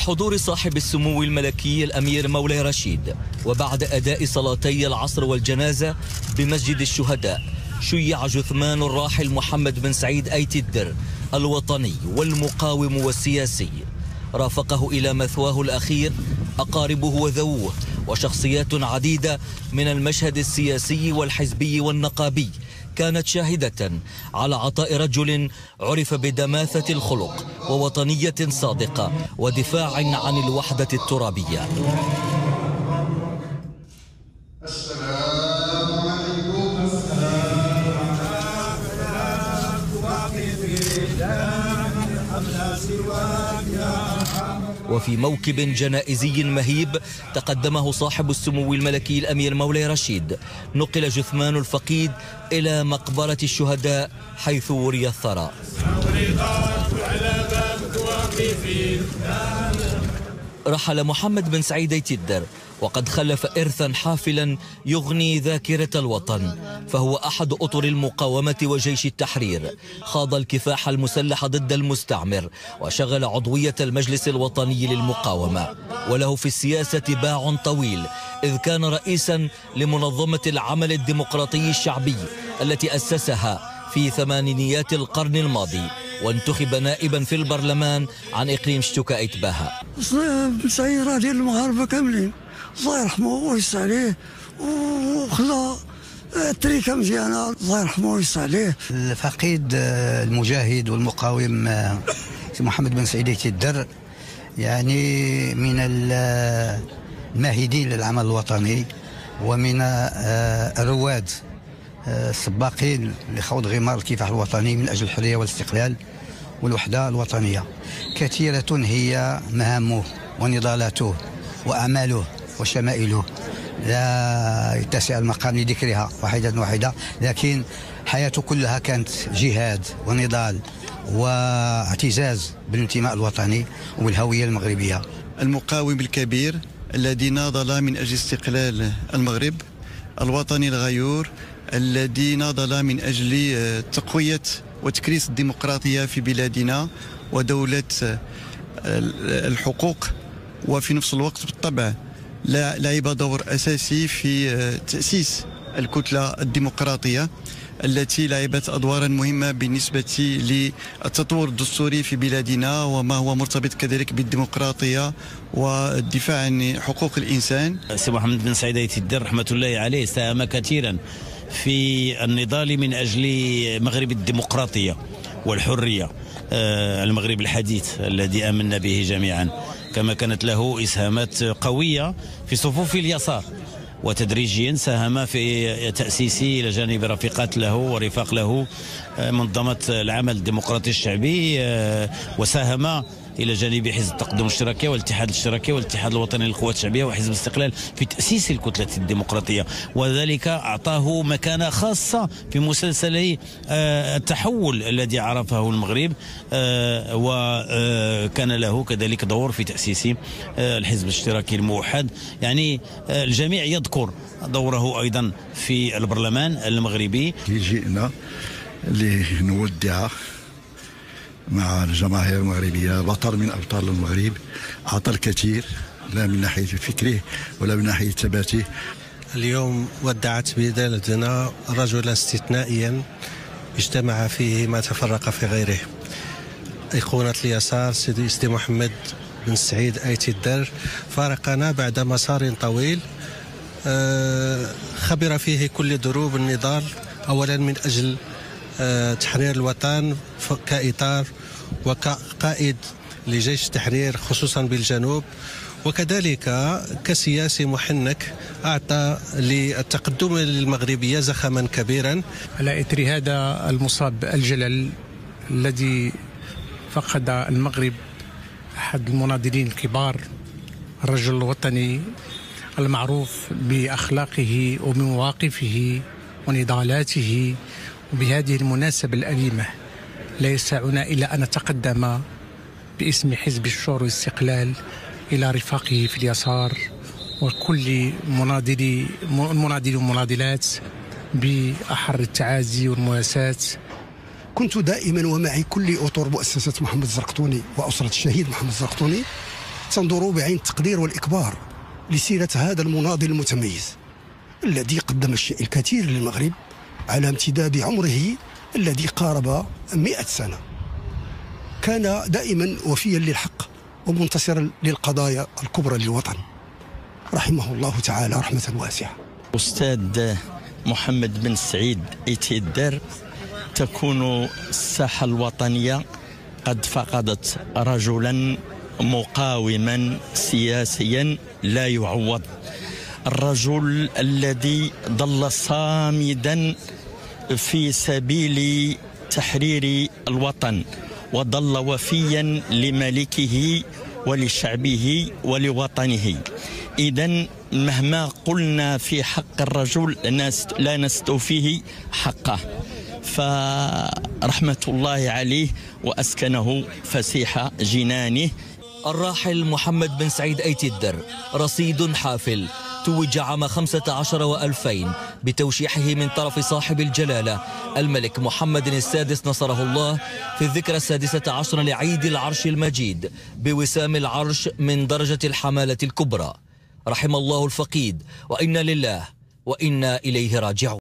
بحضور صاحب السمو الملكي الأمير مولاي رشيد، وبعد أداء صلاتي العصر والجنازة بمسجد الشهداء، شيع جثمان الراحل محمد بن سعيد آيت الدر الوطني والمقاوم والسياسي. رافقه إلى مثواه الأخير أقاربه وذووه وشخصيات عديدة من المشهد السياسي والحزبي والنقابي، كانت شاهدة على عطاء رجل عرف بدماثة الخلق ووطنية صادقة ودفاع عن الوحدة الترابية. وفي موكب جنائزي مهيب تقدمه صاحب السمو الملكي الأمير مولاي رشيد، نقل جثمان الفقيد إلى مقبرة الشهداء حيث وري الثرى. رحل محمد بن سعيد آيت الدر وقد خلف إرثا حافلا يغني ذاكرة الوطن، فهو أحد أطر المقاومة وجيش التحرير، خاض الكفاح المسلح ضد المستعمر وشغل عضوية المجلس الوطني للمقاومة، وله في السياسة باع طويل، إذ كان رئيسا لمنظمة العمل الديمقراطي الشعبي التي أسسها في ثمانينيات القرن الماضي، وانتخب نائبا في البرلمان عن إقليم شتوكا إتباها. بن سعيد راه ديال المغاربة كاملين، الله يرحمه ويوسع عليه، وخلى التريكه مزيانه، الله يرحمه ويوسع عليه. الفقيد المجاهد والمقاوم محمد بن سعيد آيت الدر يعني من الماهدين للعمل الوطني، ومن الرواد السباقين لخوض غمار الكفاح الوطني من أجل الحرية والاستقلال والوحدة الوطنية. كثيرة هي مهامه ونضالاته وأعماله وشمائله، لا يتسع المقام لذكرها واحدة، لكن حياته كلها كانت جهاد ونضال واعتزاز بالانتماء الوطني والهوية المغربية. المقاوم الكبير الذي ناضل من أجل استقلال المغرب، الوطني الغيور الذي ناضل من أجل تقوية وتكريس الديمقراطية في بلادنا ودولة الحقوق، وفي نفس الوقت بالطبع لعب دور أساسي في تأسيس الكتلة الديمقراطية التي لعبت أدوارا مهمة بالنسبة للتطور الدستوري في بلادنا، وما هو مرتبط كذلك بالديمقراطية والدفاع عن حقوق الإنسان. سي محمد بن سعيد آيت الدر رحمة الله عليه ساهم كثيرا في النضال من أجل مغرب الديمقراطية والحرية، المغرب الحديث الذي آمنا به جميعا، كما كانت له إسهامات قوية في صفوف اليسار، وتدريجيا ساهم في تأسيس إلى جانب رفيقات له ورفاق له منظمة العمل الديمقراطي الشعبي، وساهم إلى جانب حزب التقدم الاشتراكي والاتحاد الاشتراكي والاتحاد الوطني للقوات الشعبية وحزب الاستقلال في تأسيس الكتلة الديمقراطية، وذلك أعطاه مكانة خاصة في مسلسل التحول الذي عرفه المغرب، وكان له كذلك دور في تأسيس الحزب الاشتراكي الموحد. يعني الجميع يذكر دوره أيضا في البرلمان المغربي. جئنا لنودع مع الجماهير المغربية بطل من أبطال المغرب، أعطى الكثير لا من ناحية فكره ولا من ناحية ثباته. اليوم ودعت بلادنا رجلا استثنائيا اجتمع فيه ما تفرق في غيره. أيقونة اليسار سيدي محمد بن سعيد آيت الدر فارقنا بعد مسار طويل خبر فيه كل دروب النضال، أولا من أجل تحرير الوطن كإطار وكقائد لجيش التحرير خصوصا بالجنوب، وكذلك كسياسي محنك أعطى للتقدم المغربية زخما كبيرا. على إثر هذا المصاب الجلل الذي فقد المغرب أحد المناضلين الكبار، الرجل الوطني المعروف بأخلاقه وبمواقفه ونضالاته، وبهذه المناسبة الأليمة لا يسعنا إلا أن نتقدم باسم حزب الشور والاستقلال إلى رفاقه في اليسار وكل المناضلين والمناضلات بأحر التعازي والمواساة. كنت دائما ومعي كل أطر مؤسسة محمد الزرقطوني وأسرة الشهيد محمد الزرقطوني تنظر بعين التقدير والإكبار لسيرة هذا المناضل المتميز الذي قدم الشيء الكثير للمغرب على امتداد عمره الذي قارب 100 سنة. كان دائما وفيا للحق ومنتصرا للقضايا الكبرى للوطن، رحمه الله تعالى رحمة واسعة. أستاذ محمد بن سعيد أيتي الدر، تكون الساحة الوطنية قد فقدت رجلا مقاوما سياسيا لا يعوض، الرجل الذي ظل صامدا في سبيل تحرير الوطن وظل وفيا لملكه ولشعبه ولوطنه. إذن مهما قلنا في حق الرجل لا نستوفيه حقه، فرحمة الله عليه وأسكنه فسيح جنانه. الراحل محمد بن سعيد أيتي الدر رصيد حافل توج عام 15 و2000 بتوشيحه من طرف صاحب الجلالة الملك محمد السادس نصره الله في الذكرى 16 لعيد العرش المجيد بوسام العرش من درجة الحمالة الكبرى. رحم الله الفقيد، وإنا لله وإنا إليه راجعون.